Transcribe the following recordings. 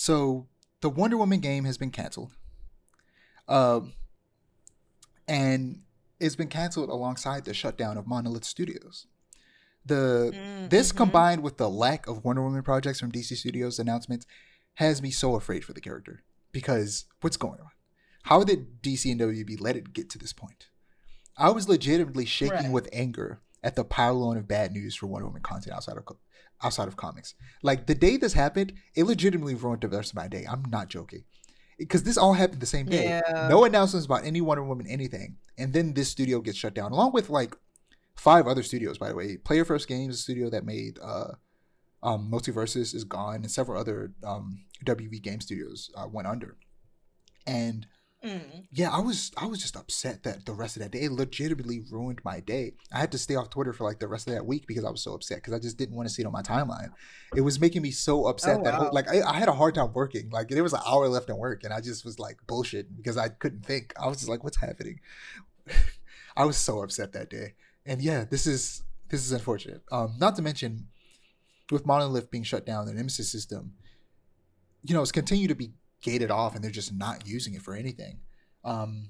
So the Wonder Woman game has been canceled. Um, and it's been canceled alongside the shutdown of Monolith Studios. This Mm-hmm. combined with the lack of Wonder Woman projects from DC Studios announcements has me so afraid for the character because what's going on? How did DC and WB let it get to this point? I was legitimately shaking Right. with anger at the pile on of bad news for Wonder Woman content outside of comics. Like the day this happened, it legitimately ruined the rest of my day. I'm not joking because this all happened the same day. Yeah. No announcements about any Wonder Woman anything, and then this studio gets shut down along with like five other studios. By the way, Player First Games, the studio that made Multiverses, is gone, and several other WB game studios went under. And Mm. yeah, I was just upset that the rest of that day it legitimately ruined my day. I had to stay off Twitter for like the rest of that week because I was so upset because I just didn't want to see it on my timeline. It was making me so Oh upset that whole wow. like I had a hard time working. Like there was an hour left in work and I just was like bullshit because I couldn't think. I was just like, what's happening? I was so upset that day. And yeah, this is unfortunate. Not to mention with Monolith being shut down, the Nemesis system, it's continued to be gated off and they're just not using it for anything. Um,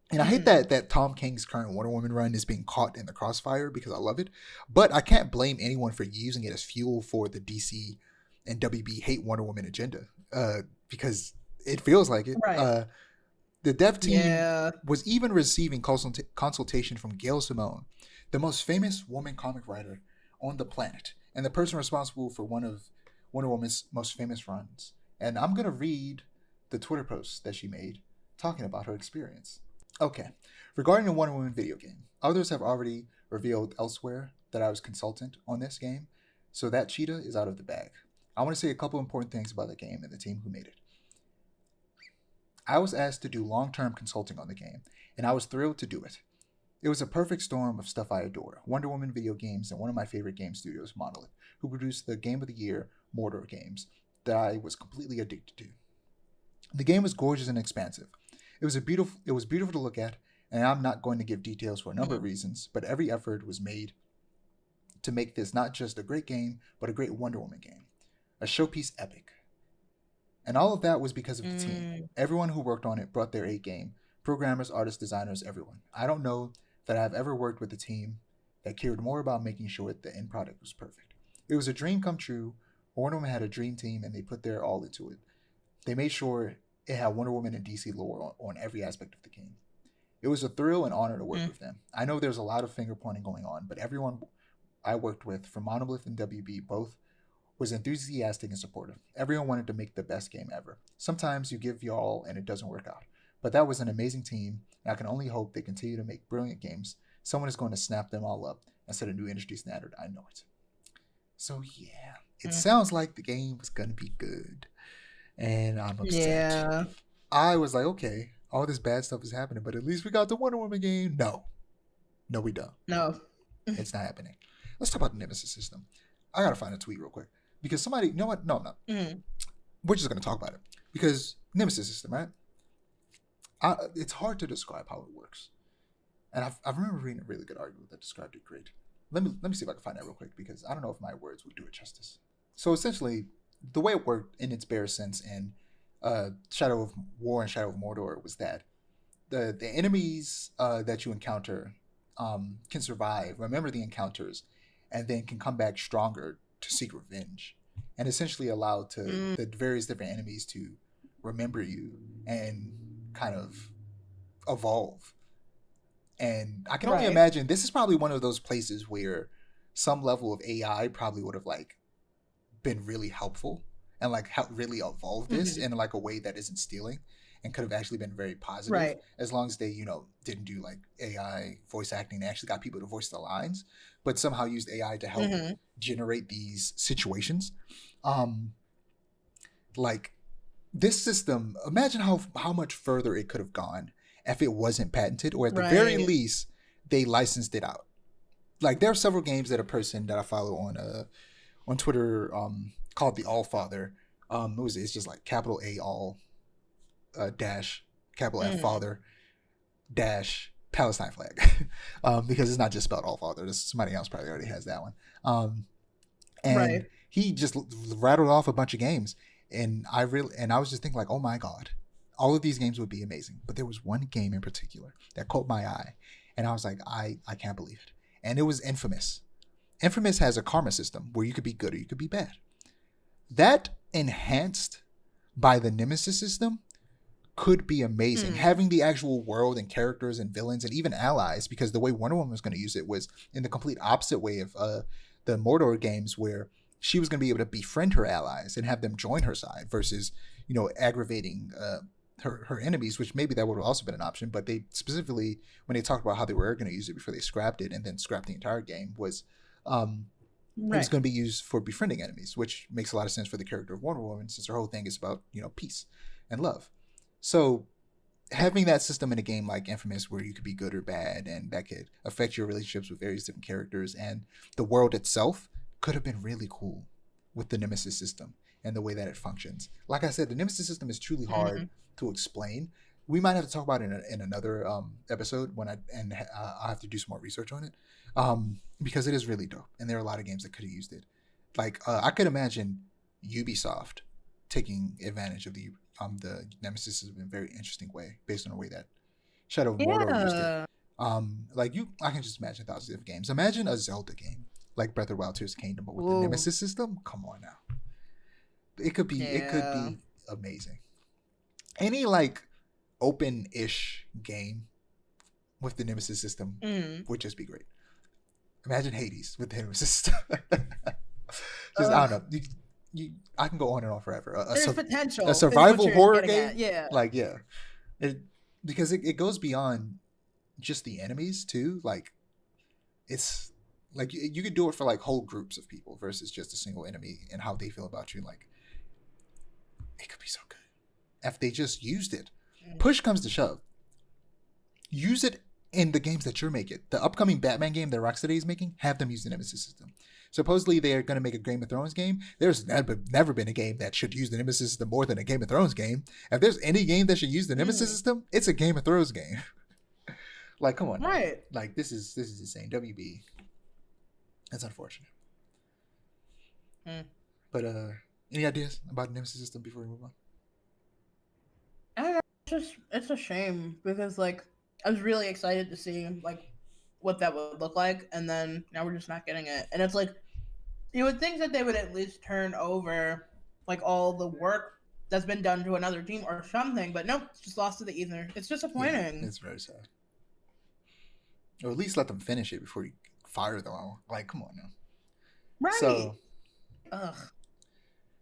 and I hate Mm. that Tom King's current Wonder Woman run is being caught in the crossfire because I love it. But I can't blame anyone for using it as fuel for the DC and WB hate Wonder Woman agenda because it feels like it. Right. The dev team Yeah. was even receiving consultation from Gail Simone, the most famous woman comic writer on the planet, and the person responsible for one of Wonder Woman's most famous runs. And I'm going to read the Twitter post that she made talking about her experience. Okay. Regarding the Wonder Woman video game, others have already revealed elsewhere that I was consultant on this game, so that cheetah is out of the bag. I want to say a couple important things about the game and the team who made it. I was asked to do long term consulting on the game, and I was thrilled to do it. It was a perfect storm of stuff I adore Wonder Woman video games and one of my favorite game studios, Monolith, who produced the Game of the Year Mordor games that I was completely addicted to. The game was gorgeous and expansive. It was beautiful to look at, and I'm not going to give details for a number of Mm. reasons, but every effort was made to make this not just a great game, but a great Wonder Woman game. A showpiece epic. And all of that was because of the team. Mm. Everyone who worked on it brought their A game. Programmers, artists, designers, everyone. I don't know that I've ever worked with a team that cared more about making sure the end product was perfect. It was a dream come true. Wonder Woman had a dream team and they put their all into it. They made sure it had Wonder Woman and DC lore on every aspect of the game. It was a thrill and honor to work Mm. with them. I know there's a lot of finger pointing going on, but everyone I worked with, from Monolith and WB, both was enthusiastic and supportive. Everyone wanted to make the best game ever. Sometimes you give your all and it doesn't work out. But that was an amazing team, and I can only hope they continue to make brilliant games. Someone is going to snap them all up and set a new industry standard. I know it. So, yeah, it Mm. sounds like the game was going to be good, and I'm upset. Yeah. I was like, okay, all this bad stuff is happening, but at least we got the Wonder Woman game. No, no, we don't. No. It's not happening. Let's talk about the Nemesis system. I gotta find a tweet real quick because somebody, you know what? No, no, Mm. we're just gonna talk about it because Nemesis system, right? It's hard to describe how it works, and I remember reading a really good article that described it great. Let me see if I can find that real quick because I don't know if my words would do it justice. So essentially, the way it worked in its bare sense in Shadow of War and Shadow of Mordor was that the enemies that you encounter can survive, remember the encounters, and then can come back stronger to seek revenge, and essentially allow to Mm. the various different enemies to remember you and kind of evolve. And I can only Right. imagine this is probably one of those places where some level of AI probably would have like been really helpful and like help really evolve this Hmm. in like a way that isn't stealing and could have actually been very positive Right. as long as they didn't do like AI voice acting. They actually got people to voice the lines, but somehow used AI to help Hmm. generate these situations. Um, like this system, imagine how much further it could have gone if it wasn't patented, or at the very Right. least they licensed it out. Like there are several games that a person that I follow on Twitter called the All Father. What was it? It's just like capital A all dash capital F Mm. Father dash Palestine flag, because it's not just spelled All Father. There's somebody else probably already has that one. And Right. he just rattled off a bunch of games, And I was just thinking like, oh my god, all of these games would be amazing, but there was one game in particular that caught my eye, and I was like, I can't believe it, and it was Infamous. Infamous has a karma system where you could be good or you could be bad. That enhanced by the Nemesis system could be amazing. Mm. Having the actual world and characters and villains and even allies, because the way Wonder Woman was going to use it was in the complete opposite way of the Mordor games, where she was going to be able to befriend her allies and have them join her side versus, aggravating her enemies, which maybe that would have also been an option. But they specifically, when they talked about how they were going to use it before they scrapped it and then scrapped the entire game, was it was Right. going to be used for befriending enemies, which makes a lot of sense for the character of Wonder Woman, since her whole thing is about peace and love. So having that system in a game like Infamous, where you could be good or bad, and that could affect your relationships with various different characters, and the world itself could have been really cool with the Nemesis system and the way that it functions. Like I said, the Nemesis system is truly hard Mm. to explain. We might have to talk about it in another episode I'll have to do some more research on it, because it is really dope, and there are a lot of games that could have used it. Like I could imagine Ubisoft taking advantage of the Nemesis system in a very interesting way, based on the way that Shadow of Mordor used it. Yeah. I can just imagine thousands of games. Imagine a Zelda game like Breath of the Wild, Tears of the Kingdom, but with the Ooh. Nemesis system. Come on now, it could Yeah. be amazing. Any like open-ish game with the Nemesis system Mm. would just be great. Imagine Hades with the Nemesis system. Just I don't Ugh. know. I can go on and on forever. There's A potential, is what survival you're horror getting game, at. Yeah. like yeah, it because it goes beyond just the enemies too. Like it's like you could do it for like whole groups of people versus just a single enemy and how they feel about you. Like it could be so good if they just used it. Mm. Push comes to shove, use it in the games that you're making. The upcoming Batman game that Rocksteady is making, have them use the Nemesis system. Supposedly they're going to make a Game of Thrones game. There's never been a game that should use the Nemesis system more than a Game of Thrones game. If there's any game that should use the Nemesis Mm. system, it's a Game of Thrones game. Like, come on now. Right. Like this is insane. WB. That's unfortunate. Mm. But any ideas about the Nemesis system before we move on? I don't know, it's a shame because like I was really excited to see like what that would look like, and then now we're just not getting it. And it's like you would think that they would at least turn over like all the work that's been done to another team or something, but nope, it's just lost to the ether. It's Yeah, disappointing. it's very sad. Or at least let them finish it before you fire them all. Like, come on now. Right. So Ugh.